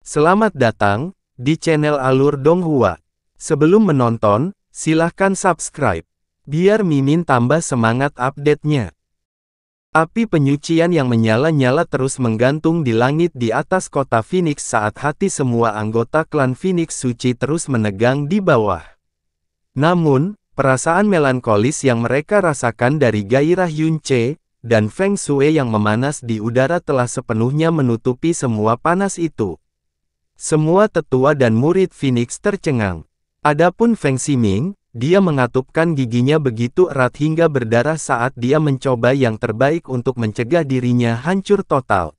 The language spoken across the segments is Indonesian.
Selamat datang di channel Alur Donghua. Sebelum menonton, silahkan subscribe, biar Mimin tambah semangat update-nya. Api penyucian yang menyala-nyala terus menggantung di langit di atas kota Phoenix saat hati semua anggota klan Phoenix suci terus menegang di bawah. Namun, perasaan melankolis yang mereka rasakan dari gairah Yunche dan Feng Shui yang memanas di udara telah sepenuhnya menutupi semua panas itu. Semua tetua dan murid Phoenix tercengang. Adapun Feng Ximing, dia mengatupkan giginya begitu erat hingga berdarah saat dia mencoba yang terbaik untuk mencegah dirinya hancur total.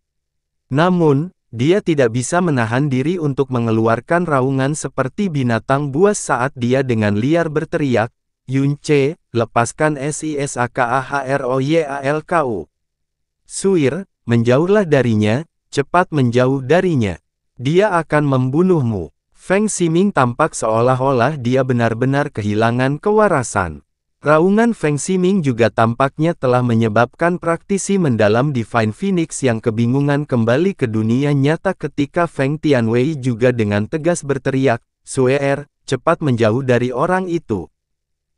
Namun, dia tidak bisa menahan diri untuk mengeluarkan raungan seperti binatang buas saat dia dengan liar berteriak, "Yunche, lepaskan Sisakahroyalku. Suir, menjauhlah darinya, cepat menjauh darinya. Dia akan membunuhmu." Feng Ximing tampak seolah-olah dia benar-benar kehilangan kewarasan. Raungan Feng Ximing juga tampaknya telah menyebabkan praktisi mendalam Divine Phoenix yang kebingungan kembali ke dunia nyata ketika Feng Tianwei juga dengan tegas berteriak, "Suer, cepat menjauh dari orang itu.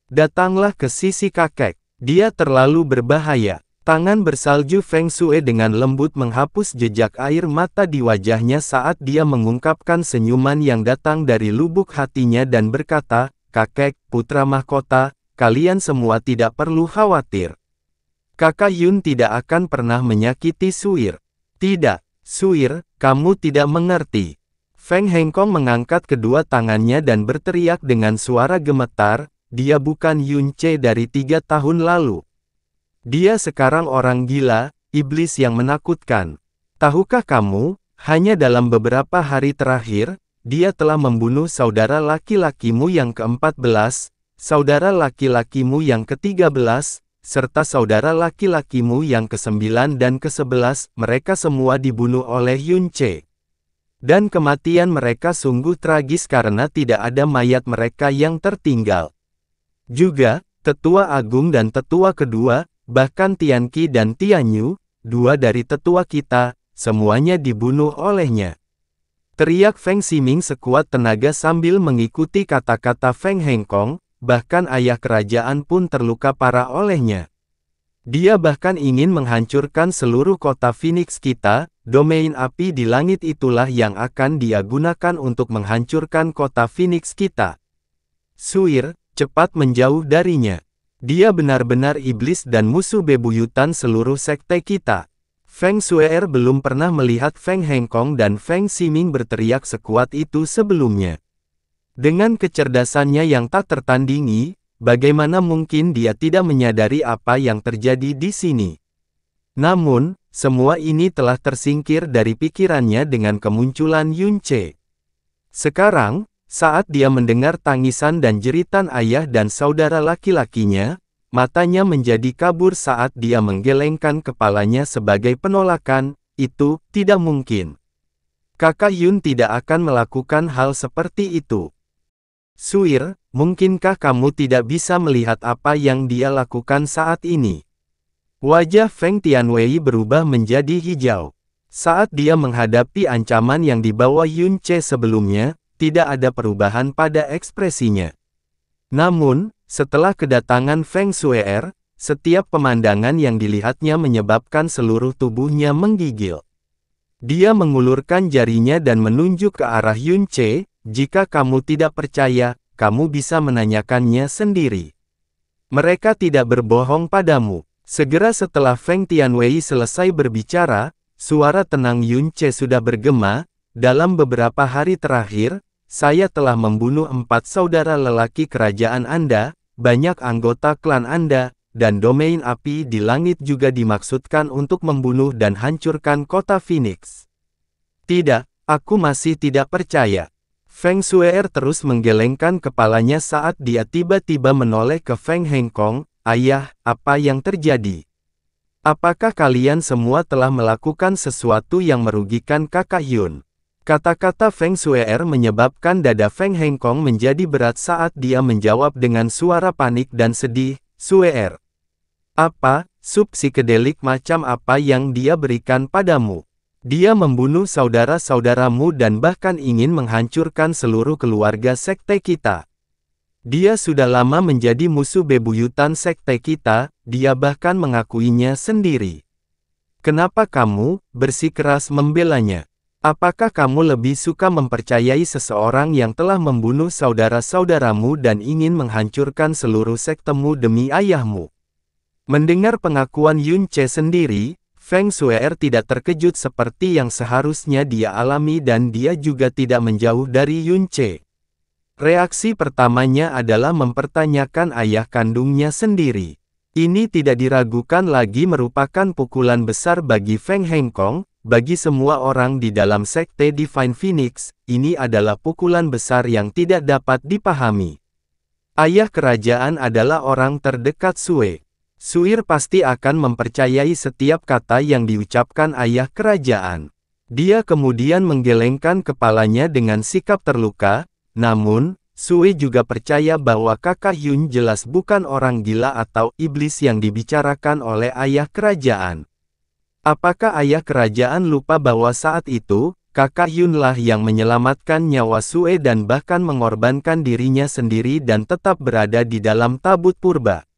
Datanglah ke sisi kakek. Dia terlalu berbahaya." Tangan bersalju Feng Shui dengan lembut menghapus jejak air mata di wajahnya saat dia mengungkapkan senyuman yang datang dari lubuk hatinya dan berkata, "Kakek, putra mahkota, kalian semua tidak perlu khawatir. Kakak Yun tidak akan pernah menyakiti Suir." "Tidak, Suir, kamu tidak mengerti." Feng Hengkong mengangkat kedua tangannya dan berteriak dengan suara gemetar, "Dia bukan Yunche dari 3 tahun lalu. Dia sekarang orang gila, iblis yang menakutkan. Tahukah kamu, hanya dalam beberapa hari terakhir, dia telah membunuh saudara laki-lakimu yang ke-14, saudara laki-lakimu yang ke-13, serta saudara laki-lakimu yang ke-9 dan ke-11, mereka semua dibunuh oleh Yunche. Dan kematian mereka sungguh tragis karena tidak ada mayat mereka yang tertinggal. Juga, Tetua Agung dan Tetua Kedua, bahkan Tianqi dan Tianyu, 2 dari tetua kita, semuanya dibunuh olehnya." Teriak Feng Ximing sekuat tenaga sambil mengikuti kata-kata Feng Hengkong, bahkan ayah kerajaan pun terluka parah olehnya. Dia bahkan ingin menghancurkan seluruh kota Phoenix kita, domain api di langit itulah yang akan dia gunakan untuk menghancurkan kota Phoenix kita. Suir, cepat menjauh darinya. Dia benar-benar iblis dan musuh bebuyutan seluruh sekte kita. Feng Shui'er belum pernah melihat Feng Hengkong dan Feng Ximing berteriak sekuat itu sebelumnya. Dengan kecerdasannya yang tak tertandingi, bagaimana mungkin dia tidak menyadari apa yang terjadi di sini? Namun, semua ini telah tersingkir dari pikirannya dengan kemunculan Yunche. Sekarang, saat dia mendengar tangisan dan jeritan ayah dan saudara laki-lakinya, matanya menjadi kabur saat dia menggelengkan kepalanya sebagai penolakan, "Itu tidak mungkin. Kakak Yun tidak akan melakukan hal seperti itu. Suir, mungkinkah kamu tidak bisa melihat apa yang dia lakukan saat ini?" Wajah Feng Tianwei berubah menjadi hijau. Saat dia menghadapi ancaman yang dibawa Yunche sebelumnya, tidak ada perubahan pada ekspresinya. Namun, setelah kedatangan Feng Shui'er, setiap pemandangan yang dilihatnya menyebabkan seluruh tubuhnya menggigil. Dia mengulurkan jarinya dan menunjuk ke arah Yunche, "Jika kamu tidak percaya, kamu bisa menanyakannya sendiri. Mereka tidak berbohong padamu." Segera setelah Feng Tianwei selesai berbicara, suara tenang Yunche sudah bergema, "Dalam beberapa hari terakhir, saya telah membunuh 4 saudara lelaki kerajaan Anda, banyak anggota klan Anda, dan domain api di langit juga dimaksudkan untuk membunuh dan hancurkan kota Phoenix." "Tidak, aku masih tidak percaya." Feng Shui'er terus menggelengkan kepalanya saat dia tiba-tiba menoleh ke Feng Hengkong, "Ayah, apa yang terjadi? Apakah kalian semua telah melakukan sesuatu yang merugikan kakak Yun?" Kata-kata Feng Shui'er menyebabkan dada Feng Hengkong menjadi berat saat dia menjawab dengan suara panik dan sedih, "Shui'er, apa, sup psikedelik macam apa yang dia berikan padamu? Dia membunuh saudara-saudaramu dan bahkan ingin menghancurkan seluruh keluarga sekte kita. Dia sudah lama menjadi musuh bebuyutan sekte kita, dia bahkan mengakuinya sendiri. Kenapa kamu bersikeras membelanya? Apakah kamu lebih suka mempercayai seseorang yang telah membunuh saudara-saudaramu dan ingin menghancurkan seluruh sektemu demi ayahmu? Mendengar pengakuan Yun Ce sendiri, Feng Shuer tidak terkejut seperti yang seharusnya dia alami dan dia juga tidak menjauh dari Yun Ce. Reaksi pertamanya adalah mempertanyakan ayah kandungnya sendiri. Ini tidak diragukan lagi merupakan pukulan besar bagi Feng Hengkong, bagi semua orang di dalam sekte Divine Phoenix, ini adalah pukulan besar yang tidak dapat dipahami. Ayah kerajaan adalah orang terdekat Sue. Suir pasti akan mempercayai setiap kata yang diucapkan ayah kerajaan. Dia kemudian menggelengkan kepalanya dengan sikap terluka, namun, Sue juga percaya bahwa kakak Yun jelas bukan orang gila atau iblis yang dibicarakan oleh ayah kerajaan. Apakah ayah kerajaan lupa bahwa saat itu, kakak Yunlah yang menyelamatkan nyawa Sue dan bahkan mengorbankan dirinya sendiri dan tetap berada di dalam tabut purba?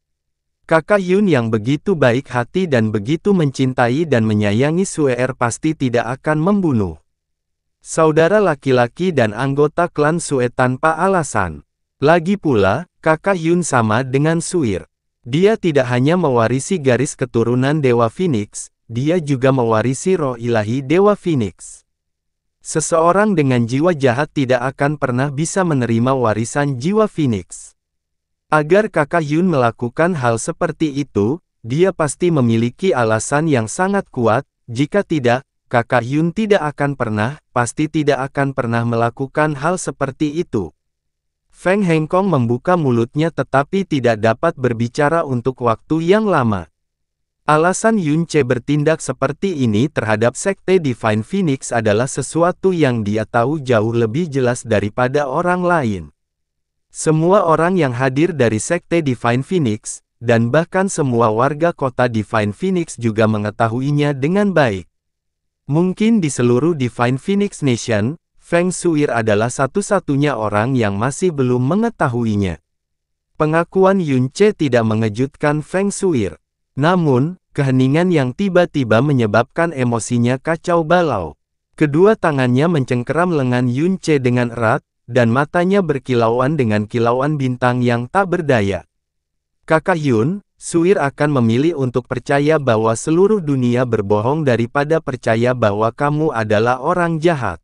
Kakak Yun yang begitu baik hati dan begitu mencintai dan menyayangi Suer pasti tidak akan membunuh saudara laki-laki dan anggota klan Sue tanpa alasan. Lagi pula, kakak Yun sama dengan Suir. Dia tidak hanya mewarisi garis keturunan Dewa Phoenix, dia juga mewarisi roh ilahi Dewa Phoenix. Seseorang dengan jiwa jahat tidak akan pernah bisa menerima warisan jiwa Phoenix. Agar kakak Yun melakukan hal seperti itu, dia pasti memiliki alasan yang sangat kuat, jika tidak, kakak Yun pasti tidak akan pernah melakukan hal seperti itu. Feng Hengkong membuka mulutnya tetapi tidak dapat berbicara untuk waktu yang lama. Alasan Yun Ce bertindak seperti ini terhadap sekte Divine Phoenix adalah sesuatu yang dia tahu jauh lebih jelas daripada orang lain. Semua orang yang hadir dari sekte Divine Phoenix, dan bahkan semua warga kota Divine Phoenix juga mengetahuinya dengan baik. Mungkin di seluruh Divine Phoenix Nation, Feng Shuer adalah satu-satunya orang yang masih belum mengetahuinya. Pengakuan Yun Ce tidak mengejutkan Feng Shuer. Namun, keheningan yang tiba-tiba menyebabkan emosinya kacau balau. Kedua tangannya mencengkeram lengan Yun Ce dengan erat, dan matanya berkilauan dengan kilauan bintang yang tak berdaya. Kakak Yun, Shuer akan memilih untuk percaya bahwa seluruh dunia berbohong daripada percaya bahwa kamu adalah orang jahat.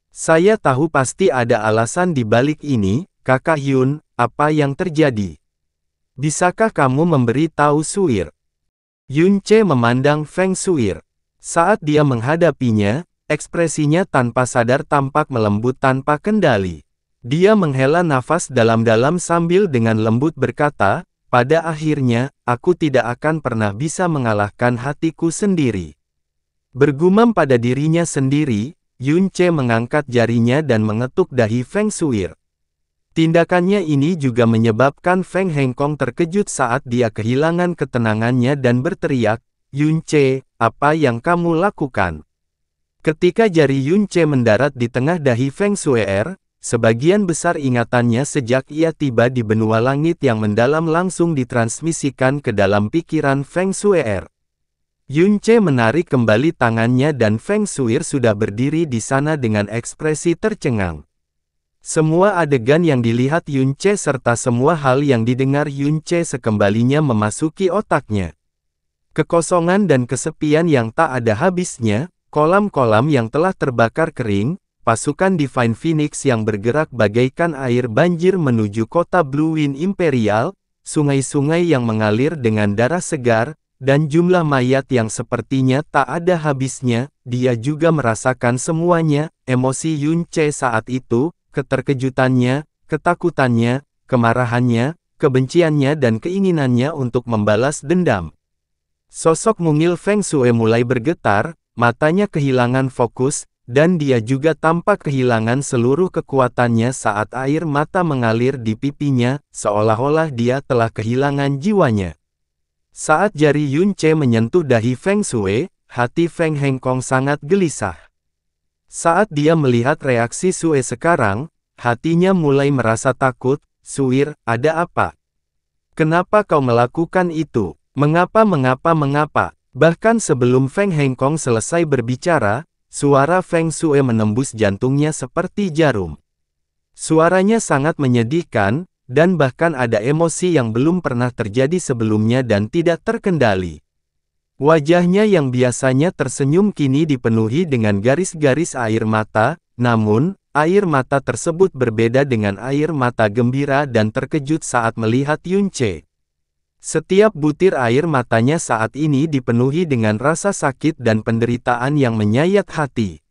Saya tahu pasti ada alasan di balik ini, kakak Yun, apa yang terjadi? Bisakah kamu memberi tahu Shuer? Yun Ce memandang Feng Shuer. Saat dia menghadapinya, ekspresinya tanpa sadar tampak melembut tanpa kendali. Dia menghela nafas dalam-dalam sambil dengan lembut berkata, pada akhirnya, aku tidak akan pernah bisa mengalahkan hatiku sendiri. Bergumam pada dirinya sendiri, Yun Ce mengangkat jarinya dan mengetuk dahi Feng Shuer. Tindakannya ini juga menyebabkan Feng Hengkong terkejut saat dia kehilangan ketenangannya dan berteriak, Yun Ce, apa yang kamu lakukan? Ketika jari Yun Ce mendarat di tengah dahi Feng Shuer, sebagian besar ingatannya sejak ia tiba di benua langit yang mendalam langsung ditransmisikan ke dalam pikiran Feng Shuer. Yun Ce menarik kembali tangannya dan Feng Shuer sudah berdiri di sana dengan ekspresi tercengang. Semua adegan yang dilihat Yun Ce serta semua hal yang didengar Yun Ce sekembalinya memasuki otaknya. Kekosongan dan kesepian yang tak ada habisnya, kolam-kolam yang telah terbakar kering, pasukan Divine Phoenix yang bergerak bagaikan air banjir menuju kota Blue Wind Imperial, sungai-sungai yang mengalir dengan darah segar, dan jumlah mayat yang sepertinya tak ada habisnya, dia juga merasakan semuanya, emosi Yun Ce saat itu, keterkejutannya, ketakutannya, kemarahannya, kebenciannya dan keinginannya untuk membalas dendam. Sosok mungil Feng Shuer mulai bergetar, matanya kehilangan fokus, dan dia juga tampak kehilangan seluruh kekuatannya saat air mata mengalir di pipinya, seolah-olah dia telah kehilangan jiwanya. Saat jari Yun Ce menyentuh dahi Feng Shuer, hati Feng Hengkong sangat gelisah. Saat dia melihat reaksi Sue sekarang, hatinya mulai merasa takut. Suir, ada apa? Kenapa kau melakukan itu? Mengapa? Bahkan sebelum Feng Hengkong selesai berbicara, suara Feng Sue menembus jantungnya seperti jarum. Suaranya sangat menyedihkan, dan bahkan ada emosi yang belum pernah terjadi sebelumnya dan tidak terkendali. Wajahnya yang biasanya tersenyum kini dipenuhi dengan garis-garis air mata, namun, air mata tersebut berbeda dengan air mata gembira dan terkejut saat melihat Yunce. Setiap butir air matanya saat ini dipenuhi dengan rasa sakit dan penderitaan yang menyayat hati.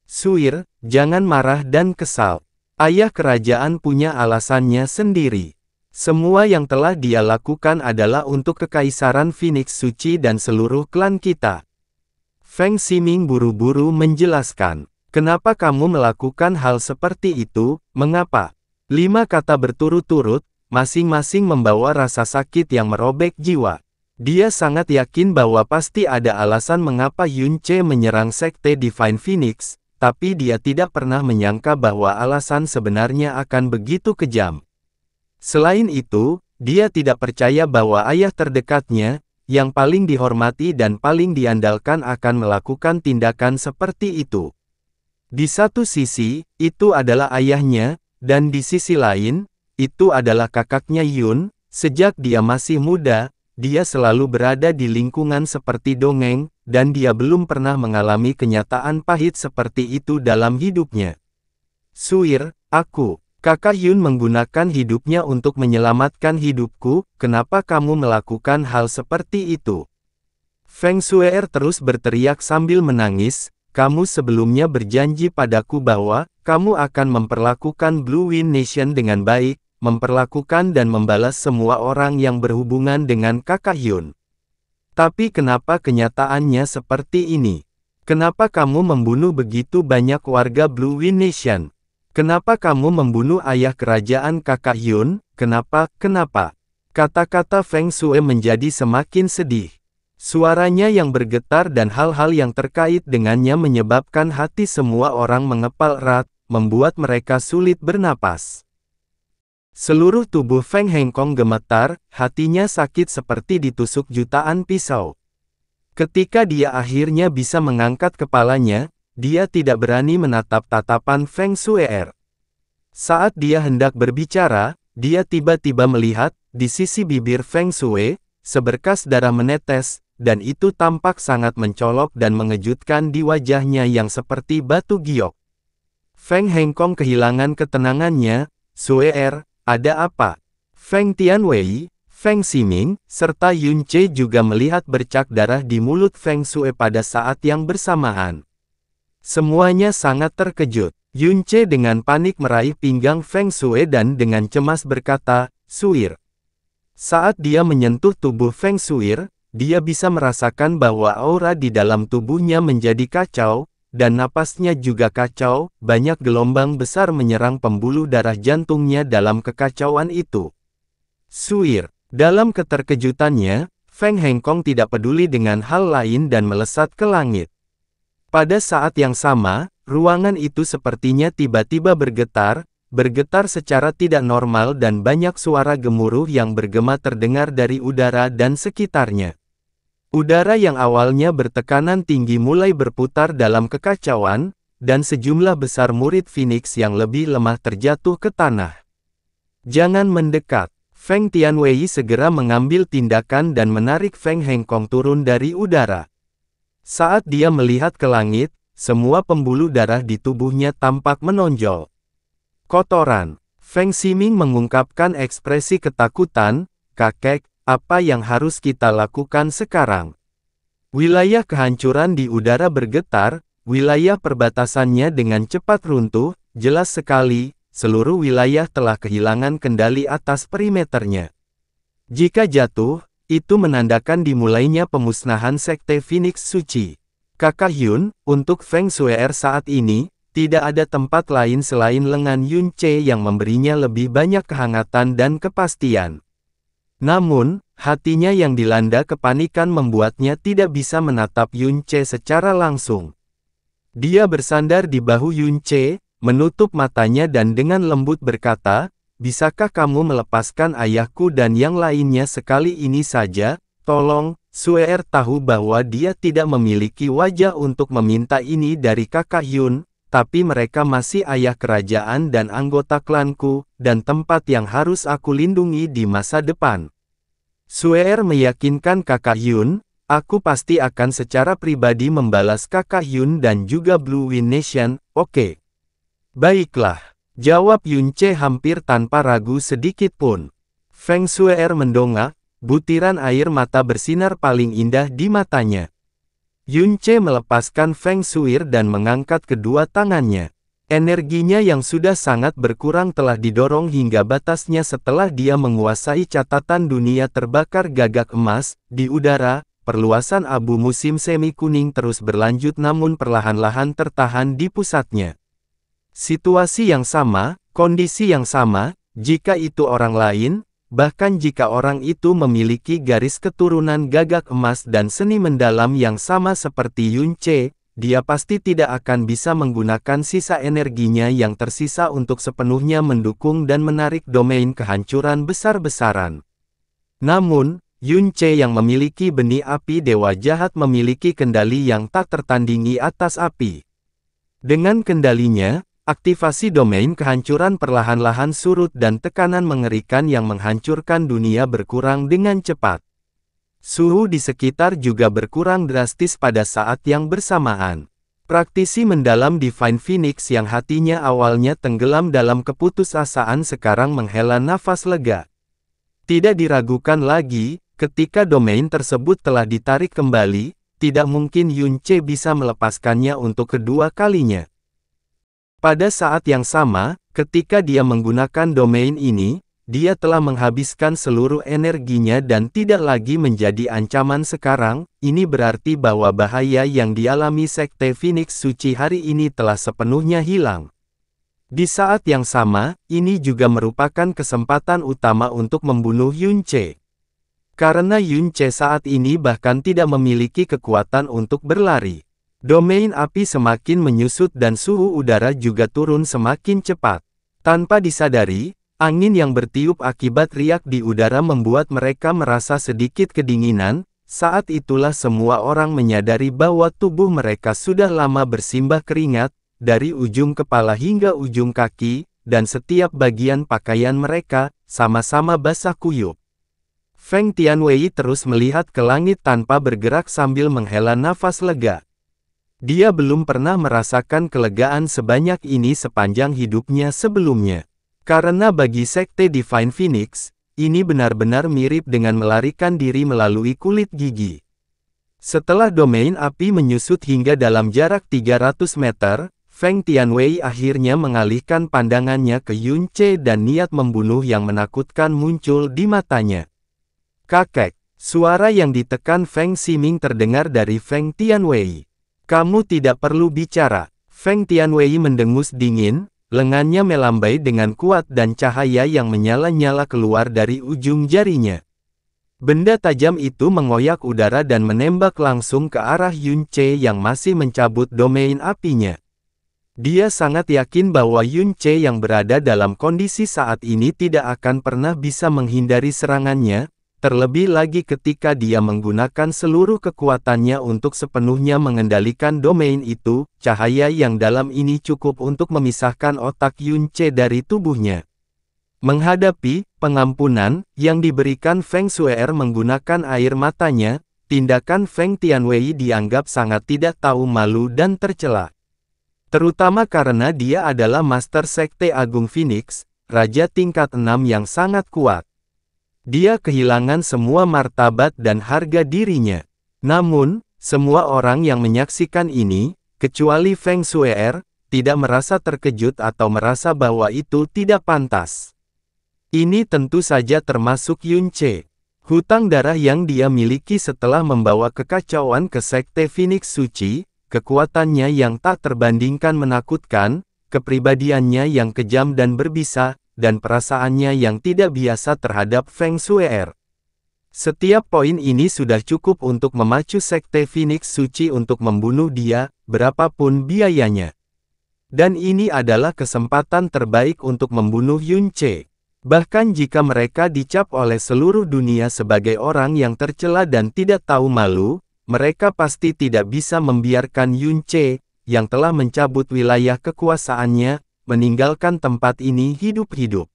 Suir, jangan marah dan kesal. Ayah kerajaan punya alasannya sendiri. Semua yang telah dia lakukan adalah untuk kekaisaran Phoenix Suci dan seluruh klan kita. Feng Ximing buru-buru menjelaskan. Kenapa kamu melakukan hal seperti itu? Mengapa? 5 kata berturut-turut, masing-masing membawa rasa sakit yang merobek jiwa. Dia sangat yakin bahwa pasti ada alasan mengapa Yunce menyerang Sekte Divine Phoenix, tapi dia tidak pernah menyangka bahwa alasan sebenarnya akan begitu kejam. Selain itu, dia tidak percaya bahwa ayah terdekatnya, yang paling dihormati dan paling diandalkan akan melakukan tindakan seperti itu. Di satu sisi, itu adalah ayahnya, dan di sisi lain, itu adalah kakaknya Yun. Sejak dia masih muda, dia selalu berada di lingkungan seperti dongeng, dan dia belum pernah mengalami kenyataan pahit seperti itu dalam hidupnya. Suir, Kakak Yun menggunakan hidupnya untuk menyelamatkan hidupku, kenapa kamu melakukan hal seperti itu? Feng Shue'er terus berteriak sambil menangis, kamu sebelumnya berjanji padaku bahwa, kamu akan memperlakukan Blue Wind Nation dengan baik, memperlakukan dan membalas semua orang yang berhubungan dengan kakak Yun. Tapi kenapa kenyataannya seperti ini? Kenapa kamu membunuh begitu banyak warga Blue Wind Nation? Kenapa kamu membunuh ayah kerajaan kakak Yun? Kenapa? Kata-kata Feng Shui menjadi semakin sedih. Suaranya yang bergetar dan hal-hal yang terkait dengannya menyebabkan hati semua orang mengepal erat, membuat mereka sulit bernapas. Seluruh tubuh Feng Hengkong gemetar, hatinya sakit seperti ditusuk jutaan pisau. Ketika dia akhirnya bisa mengangkat kepalanya, dia tidak berani menatap tatapan Feng Shue'er. Saat dia hendak berbicara, dia tiba-tiba melihat, di sisi bibir Feng Shui, seberkas darah menetes, dan itu tampak sangat mencolok dan mengejutkan di wajahnya yang seperti batu giok. Feng Hengkong kehilangan ketenangannya. Shue'er, ada apa? Feng Tianwei, Feng Ximing, serta Yunce juga melihat bercak darah di mulut Feng Shui pada saat yang bersamaan. Semuanya sangat terkejut. Yunce dengan panik meraih pinggang Feng Shui dan dengan cemas berkata, Suir. Saat dia menyentuh tubuh Feng Shui, dia bisa merasakan bahwa aura di dalam tubuhnya menjadi kacau, dan napasnya juga kacau. Banyak gelombang besar menyerang pembuluh darah jantungnya dalam kekacauan itu. Suir. Dalam keterkejutannya, Feng Hengkong tidak peduli dengan hal lain dan melesat ke langit. Pada saat yang sama, ruangan itu sepertinya tiba-tiba bergetar secara tidak normal dan banyak suara gemuruh yang bergema terdengar dari udara dan sekitarnya. Udara yang awalnya bertekanan tinggi mulai berputar dalam kekacauan, dan sejumlah besar murid Phoenix yang lebih lemah terjatuh ke tanah. Jangan mendekat. Feng Tianwei segera mengambil tindakan dan menarik Feng Hengkong turun dari udara. Saat dia melihat ke langit, semua pembuluh darah di tubuhnya tampak menonjol. Kotoran. Feng Ximing mengungkapkan ekspresi ketakutan, kakek, apa yang harus kita lakukan sekarang? Wilayah kehancuran di udara bergetar, wilayah perbatasannya dengan cepat runtuh, jelas sekali, seluruh wilayah telah kehilangan kendali atas perimeternya. Jika jatuh, itu menandakan dimulainya pemusnahan Sekte Phoenix Suci. Kakak Yun, untuk Feng Shue'er saat ini, tidak ada tempat lain selain lengan Yunce yang memberinya lebih banyak kehangatan dan kepastian. Namun, Hatinya yang dilanda kepanikan membuatnya tidak bisa menatap Yun Ce secara langsung. Dia bersandar di bahu Yun Ce, menutup matanya dan dengan lembut berkata, "Bisakah kamu melepaskan ayahku dan yang lainnya sekali ini saja? Tolong." Suer tahu bahwa dia tidak memiliki wajah untuk meminta ini dari kakak Yun, tapi mereka masih ayah kerajaan dan anggota klanku, dan tempat yang harus aku lindungi di masa depan. Suer meyakinkan kakak Yun, "Aku pasti akan secara pribadi membalas kakak Yun dan juga Blue Wind Nation, oke?" "Baiklah," jawab Yun Ce hampir tanpa ragu sedikit pun. Feng Suer mendongak, butiran air mata bersinar paling indah di matanya. Yun Ce melepaskan Feng Suir dan mengangkat kedua tangannya. Energinya yang sudah sangat berkurang telah didorong hingga batasnya setelah dia menguasai catatan dunia terbakar gagak emas. Di udara, perluasan abu musim semi kuning terus berlanjut namun perlahan-lahan tertahan di pusatnya. Situasi yang sama, kondisi yang sama, jika itu orang lain, bahkan jika orang itu memiliki garis keturunan gagak emas dan seni mendalam yang sama seperti Yun Ce, dia pasti tidak akan bisa menggunakan sisa energinya yang tersisa untuk sepenuhnya mendukung dan menarik domain kehancuran besar-besaran. Namun, Yun Ce yang memiliki benih api dewa jahat memiliki kendali yang tak tertandingi atas api. Dengan kendalinya, aktivasi domain kehancuran perlahan-lahan surut dan tekanan mengerikan yang menghancurkan dunia berkurang dengan cepat. Suhu di sekitar juga berkurang drastis pada saat yang bersamaan. Praktisi mendalam Divine Phoenix yang hatinya awalnya tenggelam dalam keputusasaan sekarang menghela nafas lega. Tidak diragukan lagi, ketika domain tersebut telah ditarik kembali, tidak mungkin Yun Ce bisa melepaskannya untuk kedua kalinya. Pada saat yang sama, ketika dia menggunakan domain ini, dia telah menghabiskan seluruh energinya dan tidak lagi menjadi ancaman sekarang. Ini berarti bahwa bahaya yang dialami Sekte Phoenix Suci hari ini telah sepenuhnya hilang. Di saat yang sama, ini juga merupakan kesempatan utama untuk membunuh Yun Ce. Karena Yun Ce saat ini bahkan tidak memiliki kekuatan untuk berlari. Domain api semakin menyusut dan suhu udara juga turun semakin cepat. Tanpa disadari, angin yang bertiup akibat riak di udara membuat mereka merasa sedikit kedinginan. Saat itulah semua orang menyadari bahwa tubuh mereka sudah lama bersimbah keringat, dari ujung kepala hingga ujung kaki, dan setiap bagian pakaian mereka, sama-sama basah kuyup. Feng Tianwei terus melihat ke langit tanpa bergerak sambil menghela nafas lega. Dia belum pernah merasakan kelegaan sebanyak ini sepanjang hidupnya sebelumnya. Karena bagi Sekte Divine Phoenix, ini benar-benar mirip dengan melarikan diri melalui kulit gigi. Setelah domain api menyusut hingga dalam jarak 300 meter, Feng Tianwei akhirnya mengalihkan pandangannya ke Yun Ce dan niat membunuh yang menakutkan muncul di matanya. "Kakek," suara yang ditekan Feng Ximing terdengar dari Feng Tianwei. "Kamu tidak perlu bicara." Feng Tianwei mendengus dingin, lengannya melambai dengan kuat dan cahaya yang menyala-nyala keluar dari ujung jarinya. Benda tajam itu mengoyak udara dan menembak langsung ke arah Yun Ce yang masih mencabut domain apinya. Dia sangat yakin bahwa Yun Ce yang berada dalam kondisi saat ini tidak akan pernah bisa menghindari serangannya, terlebih lagi ketika dia menggunakan seluruh kekuatannya untuk sepenuhnya mengendalikan domain itu. Cahaya yang dalam ini cukup untuk memisahkan otak Yun Ce dari tubuhnya. Menghadapi pengampunan yang diberikan Feng Suer menggunakan air matanya, tindakan Feng Tianwei dianggap sangat tidak tahu malu dan tercela. Terutama karena dia adalah Master Sekte Agung Phoenix, Raja tingkat 6 yang sangat kuat. Dia kehilangan semua martabat dan harga dirinya. Namun, semua orang yang menyaksikan ini, kecuali Feng Suer, tidak merasa terkejut atau merasa bahwa itu tidak pantas. Ini tentu saja termasuk Yun Ce. Hutang darah yang dia miliki setelah membawa kekacauan ke Sekte Phoenix Suci, kekuatannya yang tak terbandingkan menakutkan, kepribadiannya yang kejam dan berbisa, dan perasaannya yang tidak biasa terhadap Feng Suer. Setiap poin ini sudah cukup untuk memacu Sekte Phoenix Suci untuk membunuh dia, berapapun biayanya. Dan ini adalah kesempatan terbaik untuk membunuh Yun Ce. Bahkan jika mereka dicap oleh seluruh dunia sebagai orang yang tercela dan tidak tahu malu, mereka pasti tidak bisa membiarkan Yun Ce, yang telah mencabut wilayah kekuasaannya, meninggalkan tempat ini hidup-hidup.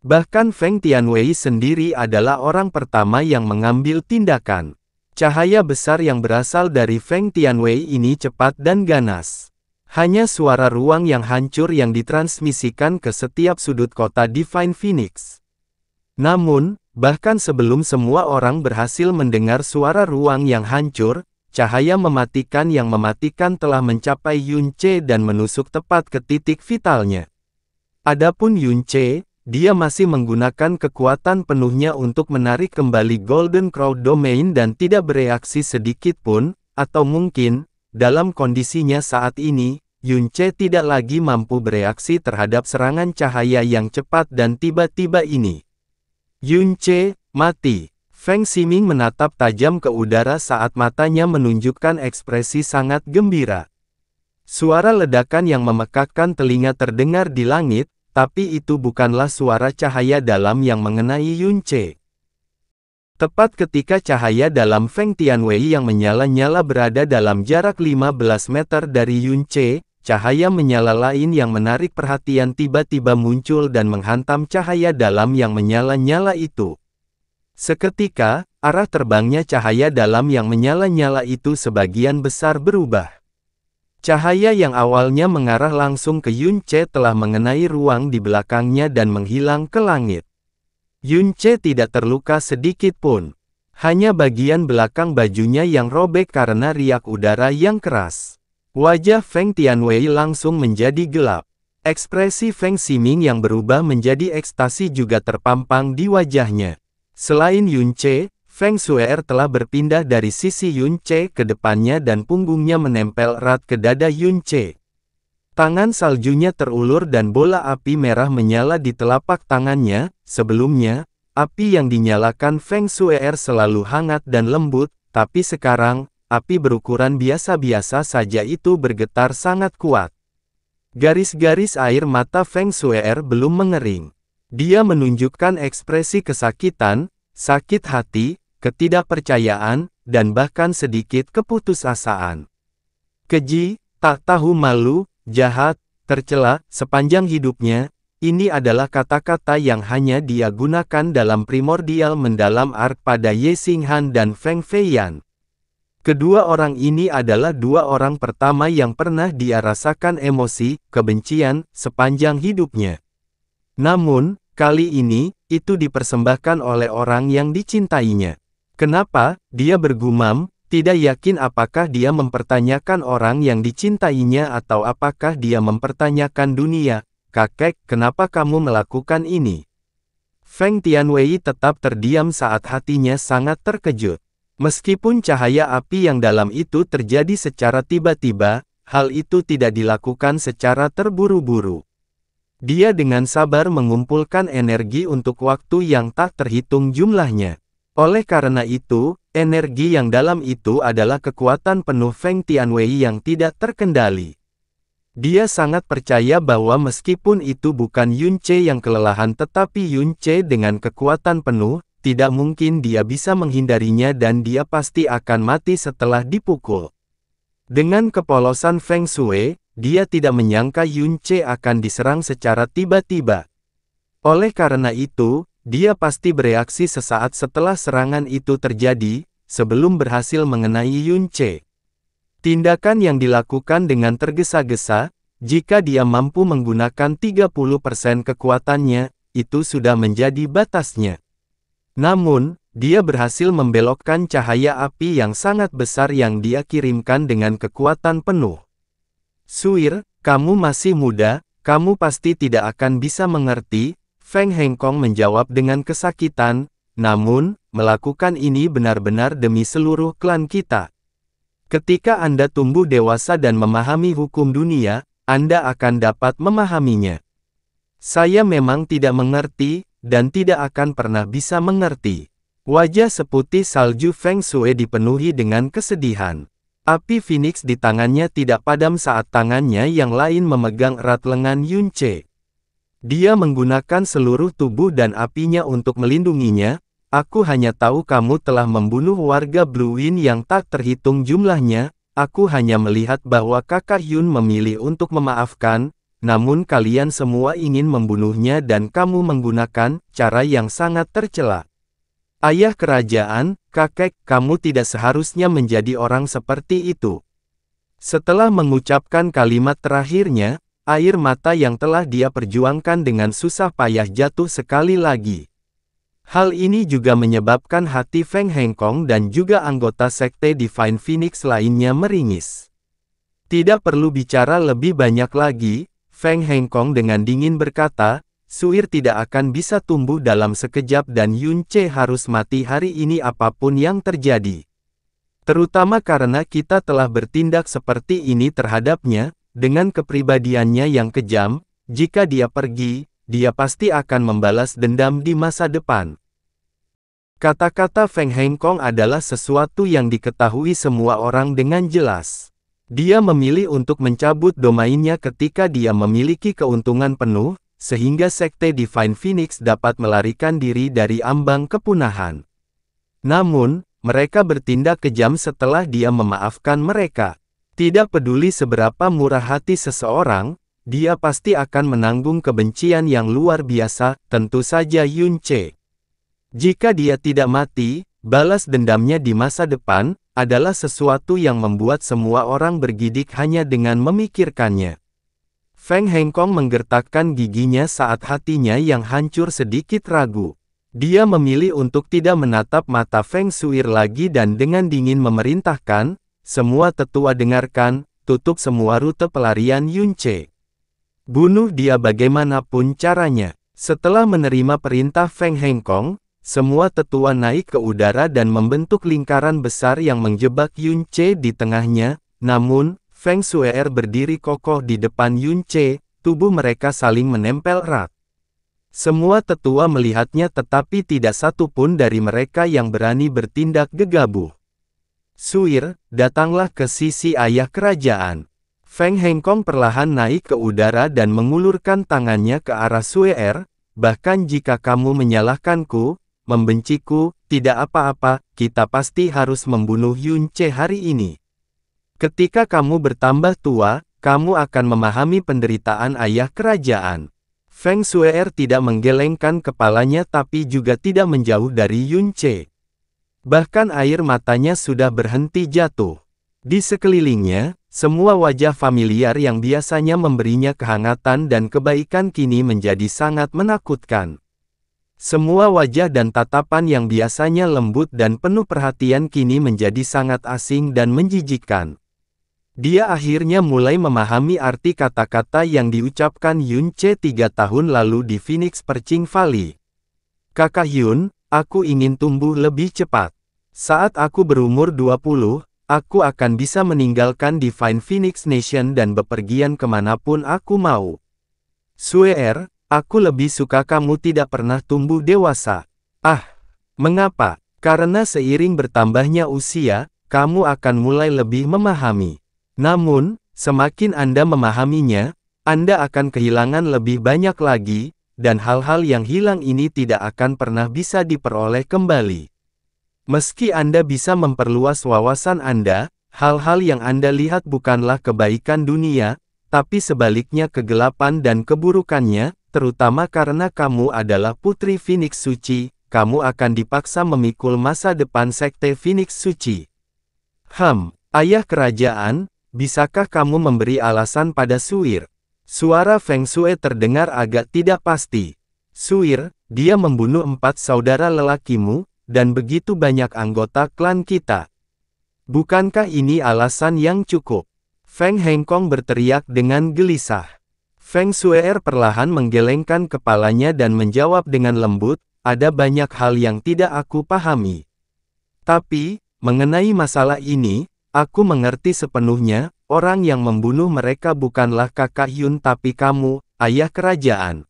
Bahkan Feng Tianwei sendiri adalah orang pertama yang mengambil tindakan. Cahaya besar yang berasal dari Feng Tianwei ini cepat dan ganas. Hanya suara ruang yang hancur yang ditransmisikan ke setiap sudut kota Divine Phoenix. Namun, bahkan sebelum semua orang berhasil mendengar suara ruang yang hancur, cahaya mematikan yang mematikan telah mencapai Yun Ce dan menusuk tepat ke titik vitalnya. Adapun Yun Ce, dia masih menggunakan kekuatan penuhnya untuk menarik kembali Golden Crow Domain dan tidak bereaksi sedikit pun, atau mungkin, dalam kondisinya saat ini, Yun Ce tidak lagi mampu bereaksi terhadap serangan cahaya yang cepat dan tiba-tiba ini. Yun Ce, mati. Feng Ximing menatap tajam ke udara saat matanya menunjukkan ekspresi sangat gembira. Suara ledakan yang memekakkan telinga terdengar di langit, tapi itu bukanlah suara cahaya dalam yang mengenai Yun Ce. Tepat ketika cahaya dalam Feng Tianwei yang menyala-nyala berada dalam jarak 15 meter dari Yun Ce, cahaya menyala lain yang menarik perhatian tiba-tiba muncul dan menghantam cahaya dalam yang menyala-nyala itu. Seketika, arah terbangnya cahaya dalam yang menyala-nyala itu sebagian besar berubah. Cahaya yang awalnya mengarah langsung ke Yun Ce telah mengenai ruang di belakangnya dan menghilang ke langit. Yun Ce tidak terluka sedikit pun. Hanya bagian belakang bajunya yang robek karena riak udara yang keras. Wajah Feng Tianwei langsung menjadi gelap. Ekspresi Feng Ximing yang berubah menjadi ekstasi juga terpampang di wajahnya. Selain Yun Ce, Feng Xuer telah berpindah dari sisi Yun Ce ke depannya dan punggungnya menempel erat ke dada Yun Ce. Tangan saljunya terulur dan bola api merah menyala di telapak tangannya. Sebelumnya, api yang dinyalakan Feng Xuer selalu hangat dan lembut, tapi sekarang, api berukuran biasa-biasa saja itu bergetar sangat kuat. Garis-garis air mata Feng Xuer belum mengering. Dia menunjukkan ekspresi kesakitan, sakit hati, ketidakpercayaan, dan bahkan sedikit keputusasaan. Keji, tak tahu malu, jahat, tercela, sepanjang hidupnya, ini adalah kata-kata yang hanya dia gunakan dalam primordial mendalam arc pada Ye Xinghan dan Feng Feiyan. Kedua orang ini adalah dua orang pertama yang pernah dia rasakan emosi, kebencian, sepanjang hidupnya. Namun, kali ini, itu dipersembahkan oleh orang yang dicintainya. Kenapa? Dia bergumam, tidak yakin apakah dia mempertanyakan orang yang dicintainya atau apakah dia mempertanyakan dunia. Kakek, kenapa kamu melakukan ini? Feng Tianwei tetap terdiam saat hatinya sangat terkejut. Meskipun cahaya api yang dalam itu terjadi secara tiba-tiba, hal itu tidak dilakukan secara terburu-buru. Dia dengan sabar mengumpulkan energi untuk waktu yang tak terhitung jumlahnya. Oleh karena itu, energi yang dalam itu adalah kekuatan penuh Feng Tianwei yang tidak terkendali. Dia sangat percaya bahwa meskipun itu bukan Yun Ce yang kelelahan tetapi Yun Ce dengan kekuatan penuh, tidak mungkin dia bisa menghindarinya dan dia pasti akan mati setelah dipukul. Dengan kepolosan Feng Shui, dia tidak menyangka Yun Ce akan diserang secara tiba-tiba. Oleh karena itu, dia pasti bereaksi sesaat setelah serangan itu terjadi, sebelum berhasil mengenai Yun Ce. Tindakan yang dilakukan dengan tergesa-gesa, jika dia mampu menggunakan 30% kekuatannya, itu sudah menjadi batasnya. Namun, dia berhasil membelokkan cahaya api yang sangat besar yang dia kirimkan dengan kekuatan penuh. Suir, kamu masih muda, kamu pasti tidak akan bisa mengerti, Feng Hengkong menjawab dengan kesakitan, namun, melakukan ini benar-benar demi seluruh klan kita. Ketika Anda tumbuh dewasa dan memahami hukum dunia, Anda akan dapat memahaminya. Saya memang tidak mengerti, dan tidak akan pernah bisa mengerti. Wajah seputih salju Feng Shui dipenuhi dengan kesedihan. Api Phoenix di tangannya tidak padam saat tangannya yang lain memegang erat lengan Yunce. Dia menggunakan seluruh tubuh dan apinya untuk melindunginya. Aku hanya tahu kamu telah membunuh warga Blue Wind yang tak terhitung jumlahnya. Aku hanya melihat bahwa kakak Yun memilih untuk memaafkan, namun kalian semua ingin membunuhnya dan kamu menggunakan cara yang sangat tercela. Ayah kerajaan, kakek, kamu tidak seharusnya menjadi orang seperti itu. Setelah mengucapkan kalimat terakhirnya, air mata yang telah dia perjuangkan dengan susah payah jatuh sekali lagi. Hal ini juga menyebabkan hati Feng Hengkong dan juga anggota sekte Divine Phoenix lainnya meringis. Tidak perlu bicara lebih banyak lagi, Feng Hengkong dengan dingin berkata, Suir tidak akan bisa tumbuh dalam sekejap dan Yunce harus mati hari ini apapun yang terjadi. Terutama karena kita telah bertindak seperti ini terhadapnya, dengan kepribadiannya yang kejam, jika dia pergi, dia pasti akan membalas dendam di masa depan. Kata-kata Feng Hengkong adalah sesuatu yang diketahui semua orang dengan jelas. Dia memilih untuk mencabut domainnya ketika dia memiliki keuntungan penuh, sehingga sekte Divine Phoenix dapat melarikan diri dari ambang kepunahan. Namun, mereka bertindak kejam setelah dia memaafkan mereka. Tidak peduli seberapa murah hati seseorang, dia pasti akan menanggung kebencian yang luar biasa, tentu saja Yunce. Jika dia tidak mati, balas dendamnya di masa depan, adalah sesuatu yang membuat semua orang bergidik hanya dengan memikirkannya. Feng Hengkong menggertakkan giginya saat hatinya yang hancur sedikit ragu. Dia memilih untuk tidak menatap mata Feng Shui lagi dan dengan dingin memerintahkan, semua tetua dengarkan, tutup semua rute pelarian Yunce. Bunuh dia bagaimanapun caranya. Setelah menerima perintah Feng Hengkong, semua tetua naik ke udara dan membentuk lingkaran besar yang menjebak Yunce di tengahnya, namun, Feng Shui berdiri kokoh di depan Yunce, tubuh mereka saling menempel erat. Semua tetua melihatnya tetapi tidak satu pun dari mereka yang berani bertindak gegabah. Suir, datanglah ke sisi ayah kerajaan. Feng Hengkong perlahan naik ke udara dan mengulurkan tangannya ke arah Suir, bahkan jika kamu menyalahkanku, membenciku, tidak apa-apa, kita pasti harus membunuh Yunce hari ini. Ketika kamu bertambah tua, kamu akan memahami penderitaan ayah kerajaan. Feng Shui tidak menggelengkan kepalanya tapi juga tidak menjauh dari Yunce. Bahkan air matanya sudah berhenti jatuh. Di sekelilingnya, semua wajah familiar yang biasanya memberinya kehangatan dan kebaikan kini menjadi sangat menakutkan. Semua wajah dan tatapan yang biasanya lembut dan penuh perhatian kini menjadi sangat asing dan menjijikkan. Dia akhirnya mulai memahami arti kata-kata yang diucapkan Yunce 3 tahun lalu di Phoenix Perching Valley. Kakak Yun, aku ingin tumbuh lebih cepat. Saat aku berumur 20, aku akan bisa meninggalkan Divine Phoenix Nation dan bepergian kemanapun aku mau. Suir, aku lebih suka kamu tidak pernah tumbuh dewasa. Ah, mengapa? Karena seiring bertambahnya usia, kamu akan mulai lebih memahami. Namun, semakin Anda memahaminya, Anda akan kehilangan lebih banyak lagi, dan hal-hal yang hilang ini tidak akan pernah bisa diperoleh kembali. Meski Anda bisa memperluas wawasan Anda, hal-hal yang Anda lihat bukanlah kebaikan dunia, tapi sebaliknya kegelapan dan keburukannya, terutama karena kamu adalah putri Phoenix Suci, kamu akan dipaksa memikul masa depan sekte Phoenix Suci. Ayah kerajaan, bisakah kamu memberi alasan pada Suir? Suara Feng Shui terdengar agak tidak pasti. Suir, dia membunuh 4 saudara lelakimu, dan begitu banyak anggota klan kita. Bukankah ini alasan yang cukup? Feng Hengkong berteriak dengan gelisah. Feng Shui perlahan menggelengkan kepalanya dan menjawab dengan lembut, ada banyak hal yang tidak aku pahami. Tapi, mengenai masalah ini, aku mengerti sepenuhnya, orang yang membunuh mereka bukanlah kakak Yun tapi kamu, ayah kerajaan.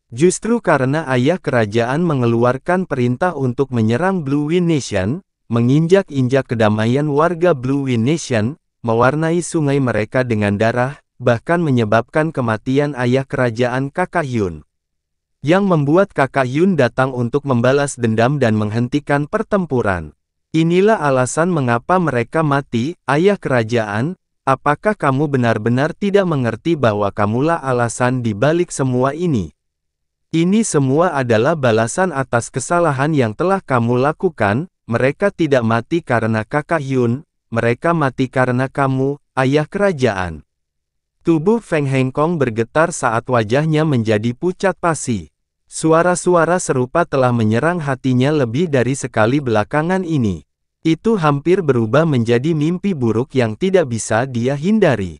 Justru karena ayah kerajaan mengeluarkan perintah untuk menyerang Blue Wind Nation, menginjak-injak kedamaian warga Blue Wind Nation, mewarnai sungai mereka dengan darah, bahkan menyebabkan kematian ayah kerajaan Kakak Hyun. Yang membuat Kakak Hyun datang untuk membalas dendam dan menghentikan pertempuran. Inilah alasan mengapa mereka mati, ayah kerajaan. Apakah kamu benar-benar tidak mengerti bahwa kamulah alasan di balik semua ini? Ini semua adalah balasan atas kesalahan yang telah kamu lakukan. Mereka tidak mati karena Kakak Hyun, mereka mati karena kamu, ayah kerajaan. Tubuh Feng Hengkong bergetar saat wajahnya menjadi pucat pasi. Suara-suara serupa telah menyerang hatinya lebih dari sekali belakangan ini. Itu hampir berubah menjadi mimpi buruk yang tidak bisa dia hindari.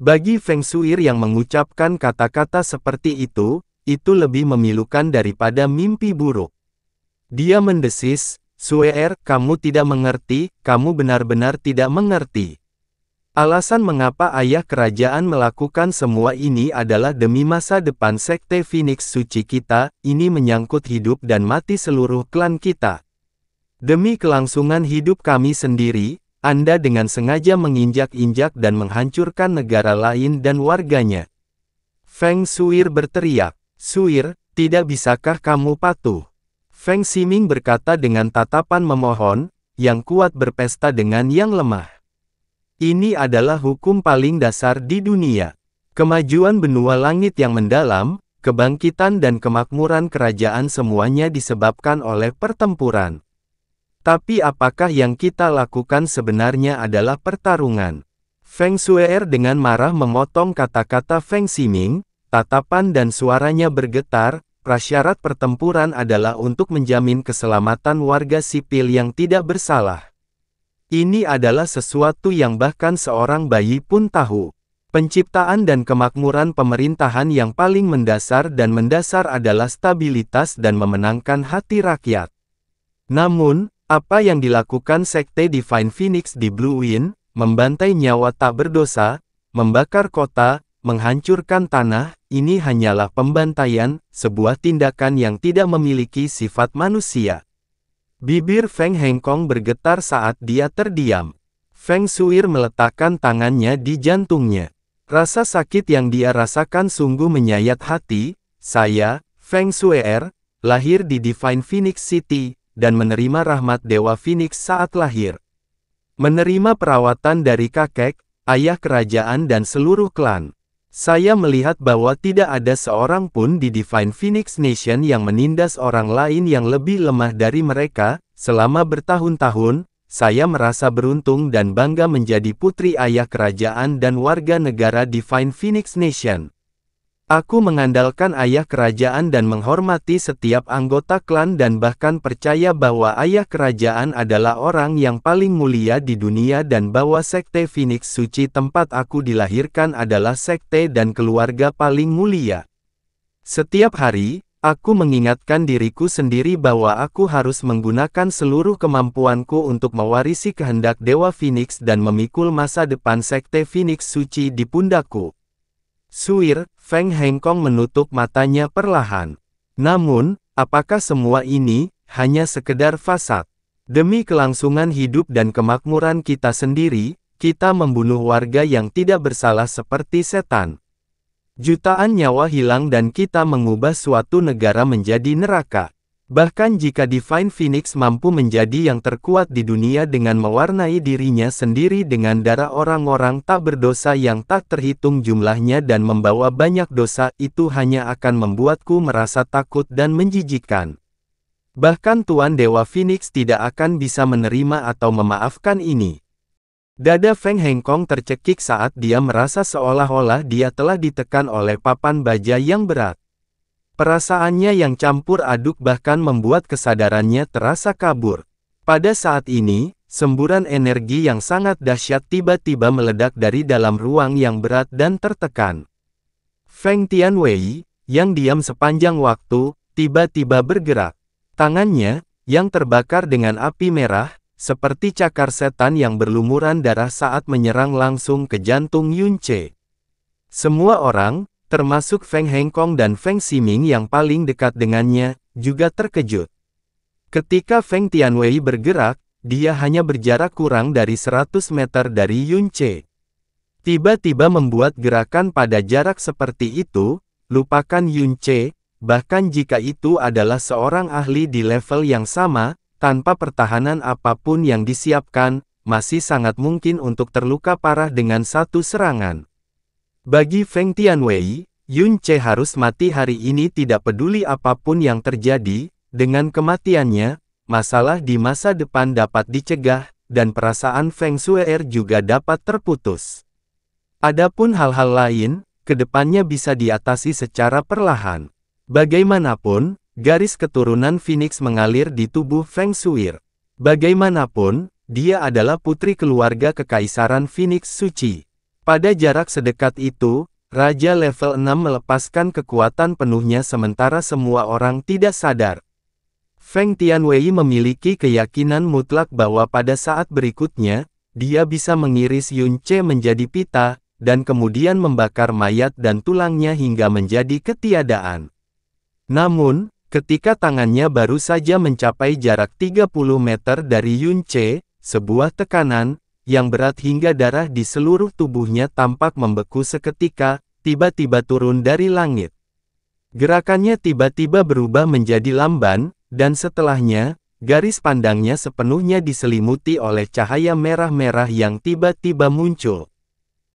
Bagi Feng Shuir yang mengucapkan kata-kata seperti itu lebih memilukan daripada mimpi buruk. Dia mendesis, "Shuir, kamu tidak mengerti, kamu benar-benar tidak mengerti. Alasan mengapa ayah kerajaan melakukan semua ini adalah demi masa depan Sekte Phoenix Suci kita, ini menyangkut hidup dan mati seluruh klan kita. Demi kelangsungan hidup kami sendiri, Anda dengan sengaja menginjak-injak dan menghancurkan negara lain dan warganya." Feng Shuir berteriak. "Shuir, tidak bisakah kamu patuh?" Feng Ximing berkata dengan tatapan memohon, yang kuat berpesta dengan yang lemah. Ini adalah hukum paling dasar di dunia. Kemajuan benua langit yang mendalam, kebangkitan dan kemakmuran kerajaan semuanya disebabkan oleh pertempuran. Tapi apakah yang kita lakukan sebenarnya adalah pertarungan? Feng Shuir dengan marah memotong kata-kata Feng Ximing. Tatapan dan suaranya bergetar, prasyarat pertempuran adalah untuk menjamin keselamatan warga sipil yang tidak bersalah. Ini adalah sesuatu yang bahkan seorang bayi pun tahu. Penciptaan dan kemakmuran pemerintahan yang paling mendasar adalah stabilitas dan memenangkan hati rakyat. Namun, apa yang dilakukan Sekte Divine Phoenix di Blue Wind, membantai nyawa tak berdosa, membakar kota, menghancurkan tanah, ini hanyalah pembantaian, sebuah tindakan yang tidak memiliki sifat manusia. Bibir Feng Hengkong bergetar saat dia terdiam. Feng Shuir meletakkan tangannya di jantungnya. Rasa sakit yang dia rasakan sungguh menyayat hati. "Saya, Feng Shuir, lahir di Divine Phoenix City, dan menerima rahmat Dewa Phoenix saat lahir. Menerima perawatan dari kakek, ayah kerajaan dan seluruh klan. Saya melihat bahwa tidak ada seorang pun di Divine Phoenix Nation yang menindas orang lain yang lebih lemah dari mereka. Selama bertahun-tahun, saya merasa beruntung dan bangga menjadi putri ayah kerajaan dan warga negara Divine Phoenix Nation. Aku mengandalkan ayah kerajaan dan menghormati setiap anggota klan dan bahkan percaya bahwa ayah kerajaan adalah orang yang paling mulia di dunia dan bahwa Sekte Phoenix Suci tempat aku dilahirkan adalah sekte dan keluarga paling mulia. Setiap hari, aku mengingatkan diriku sendiri bahwa aku harus menggunakan seluruh kemampuanku untuk mewarisi kehendak Dewa Phoenix dan memikul masa depan Sekte Phoenix Suci di pundakku." Shuir, Feng Hengkong menutup matanya perlahan. Namun, apakah semua ini hanya sekedar fasad? Demi kelangsungan hidup dan kemakmuran kita sendiri, kita membunuh warga yang tidak bersalah seperti setan. Jutaan nyawa hilang dan kita mengubah suatu negara menjadi neraka. Bahkan jika Divine Phoenix mampu menjadi yang terkuat di dunia dengan mewarnai dirinya sendiri dengan darah orang-orang tak berdosa yang tak terhitung jumlahnya dan membawa banyak dosa, itu hanya akan membuatku merasa takut dan menjijikkan. Bahkan Tuan Dewa Phoenix tidak akan bisa menerima atau memaafkan ini. Dada Feng Hengkong tercekik saat dia merasa seolah-olah dia telah ditekan oleh papan baja yang berat. Perasaannya yang campur aduk bahkan membuat kesadarannya terasa kabur. Pada saat ini, semburan energi yang sangat dahsyat tiba-tiba meledak dari dalam ruang yang berat dan tertekan. Feng Tianwei, yang diam sepanjang waktu, tiba-tiba bergerak. Tangannya, yang terbakar dengan api merah, seperti cakar setan yang berlumuran darah saat menyerang langsung ke jantung Yun Ce. Semua orang, termasuk Feng Hengkong dan Feng Ximing yang paling dekat dengannya, juga terkejut. Ketika Feng Tianwei bergerak, dia hanya berjarak kurang dari 100 meter dari Yun Ce. Tiba-tiba membuat gerakan pada jarak seperti itu, lupakan Yun Ce, bahkan jika itu adalah seorang ahli di level yang sama, tanpa pertahanan apapun yang disiapkan, masih sangat mungkin untuk terluka parah dengan satu serangan. Bagi Feng Tianwei, Yun Ce harus mati hari ini tidak peduli apapun yang terjadi, dengan kematiannya, masalah di masa depan dapat dicegah, dan perasaan Feng Shuer juga dapat terputus. Adapun hal-hal lain, kedepannya bisa diatasi secara perlahan. Bagaimanapun, garis keturunan Phoenix mengalir di tubuh Feng Shuer. Bagaimanapun, dia adalah putri keluarga kekaisaran Phoenix Suci. Pada jarak sedekat itu, Raja level 6 melepaskan kekuatan penuhnya sementara semua orang tidak sadar. Feng Tianwei memiliki keyakinan mutlak bahwa pada saat berikutnya, dia bisa mengiris Yun Ce menjadi pita, dan kemudian membakar mayat dan tulangnya hingga menjadi ketiadaan. Namun, ketika tangannya baru saja mencapai jarak 30 meter dari Yun Ce, sebuah tekanan, yang berat hingga darah di seluruh tubuhnya tampak membeku seketika, tiba-tiba turun dari langit. Gerakannya tiba-tiba berubah menjadi lamban, dan setelahnya, garis pandangnya sepenuhnya diselimuti oleh cahaya merah-merah yang tiba-tiba muncul.